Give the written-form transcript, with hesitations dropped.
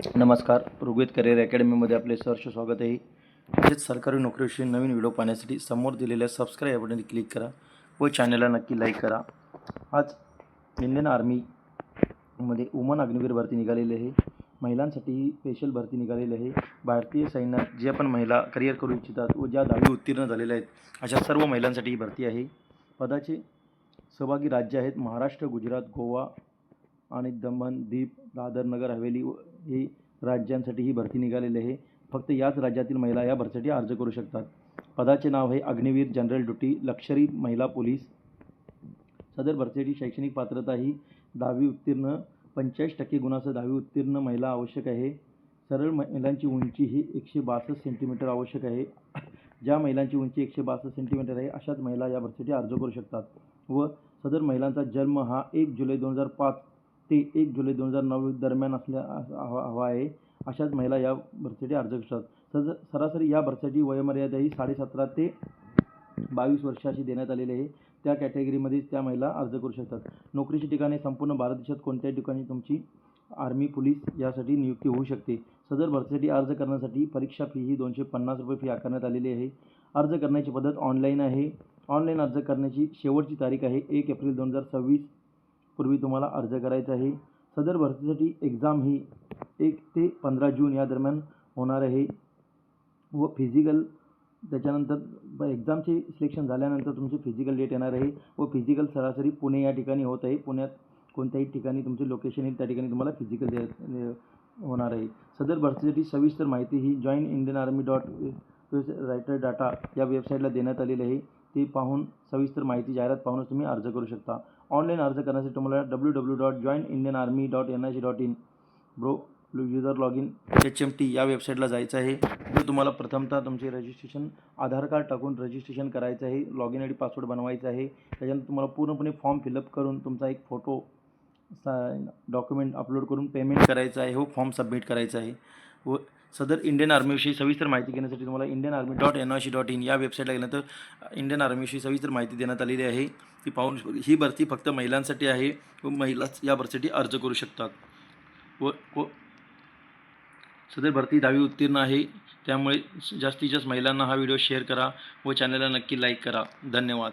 नमस्कार. ऋग्वेद करिअर अकॅडमीमध्ये आपले सहर्ष स्वागत आहे. तसेच सरकारी नोकरीविषयी नवीन व्हिडिओ पाहण्यासाठी समोर दिलेल्या सबस्क्राईब बटनवर क्लिक करा व चॅनलला नक्की लाईक करा. आज इंडियन आर्मीमध्ये वुमन अग्निवीर भरती निघालेली आहे. महिलांसाठी स्पेशल भरती निघालेली आहे. भारतीय सैन्यात जे पण महिला करिअर करू इच्छितात व ज्या 10वी उत्तीर्ण झालेल्या आहेत अशा सर्व महिलांसाठी ही भरती आहे. पदाचे सहभागी राज्य आहेत महाराष्ट्र, गुजरात, गोवा आणि दमण, दीप, दादर, नगर हवेली ही राज्यांसाठी ही भरती निघालेली आहे. फक्त याच राज्यातील महिला या भरतीसाठी अर्ज करू शकतात. पदाचे नाव आहे अग्निवीर जनरल ड्युटी लष्करी महिला पोलीस. सदर भरतीसाठी शैक्षणिक पात्रता ही 10वी उत्तीर्ण 45% गुणासह 10वी उत्तीर्ण महिला आवश्यक आहे. सरळ महिलांची उंची ही 162 सेंटीमीटर आवश्यक आहे. ज्या महिलांची उंची 162 सेंटीमीटर आहे अशाच महिला या भरतीसाठी अर्ज करू शकतात व सदर महिलांचा जन्म हा 1 जुलै 2005 ते 1 जुलै 2009 दरम्यान हवा आहे. अशाच महिला या भरतीसाठी अर्ज करू शकतात. सरासरी या भरतीसाठी वयोमर्यादा ही 17.5 ते 22 वर्ष अशी देण्यात आलेली आहे. त्या कॅटेगरीमध्ये त्या महिला अर्ज करू शकतात. नोकरीची ठिकाणे संपूर्ण भारत देशात कोणत्याही ठिकाणी तुमची आर्मी, पोलीस यासाठी नियुक्ती होऊ शकते. सदर भरतीसाठी अर्ज करण्यासाठी परीक्षा फी ही ₹250 फी आकारण्यात आलेली आहे. अर्ज करण्याची पद्धत ऑनलाईन आहे. ऑनलाईन अर्ज करण्याची शेवटची तारीख आहे 1 एप्रिल 2026 पूर्वी तुम्हाला अर्ज करायचा आहे. सदर भरतीसाठी एक्झाम ही 1 ते 15 जून या दरम्यान होणार आहे व फिजिकल त्याच्यानंतर एक्झामचे सिलेक्शन झाल्यानंतर तुमचे फिजिकल डेट येणार आहे व फिजिकल सरासरी पुणे या ठिकाणी होत आहे. पुण्यात कोणत्याही ठिकाणी तुमचे लोकेशन येईल त्या ठिकाणी तुम्हाला फिजिकल होणार आहे. सदर भरतीसाठी सविस्तर माहिती ही joinindianarmy.rater डाटा या वेबसाईटला देण्यात आलेली आहे. ते पाहून सविस्तर माहिती जाहिरात पाहूनच तुम्ही अर्ज करू शकता. ऑनलाईन अर्ज करण्यासाठी तुम्हाला www.joinindianarmy.nic.in user log in HMT या वेबसाईटला जायचं आहे. तर तुम्हाला प्रथमतः तुमचे रजिस्ट्रेशन आधार कार्ड टाकून रजिस्ट्रेशन करायचं आहे. लॉग इन ID पासवर्ड बनवायचा आहे. त्याच्यानंतर तुम्हाला पूर्णपणे फॉर्म फिलअप करून तुमचा एक फोटो डॉक्युमेंट अपलोड करून पेमेंट करायचं आहे व फॉर्म सबमिट करायचा आहे. व सदर इंडियन आर्मीविषयी सविस्तर माहिती घेण्यासाठी तुम्हाला indianarmy.nic.in या वेबसाईटला गेल्यानंतर इंडियन आर्मीविषयी सविस्तर माहिती देण्यात आलेली आहे. ती पाहून ही भरती फक्त महिलांसाठी आहे व महिलाच या भरतीसाठी अर्ज करू शकतात. व सदर भरती 10वी उत्तीर्ण आहे. त्यामुळे जास्तीत जास्त महिलांना हा व्हिडिओ शेअर करा व चॅनलला नक्की लाईक करा. धन्यवाद.